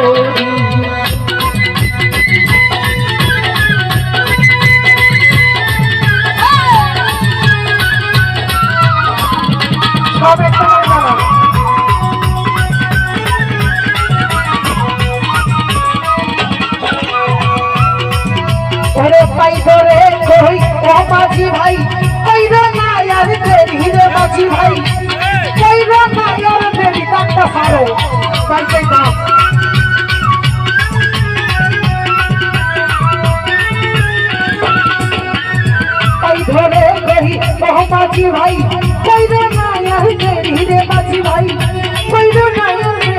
সব একটা করে জানা ওরে পাই ধরে কই ও মাঝি ভাই কইরা না আর দেরি রে মাঝি ভাই কইরা না আর দেরি ডাক্তা সারো কাইতে দাও পাই ধরে কই ও মাঝি ভাই কইরা না আর দেরি রে মাঝি ভাই কইরা না আর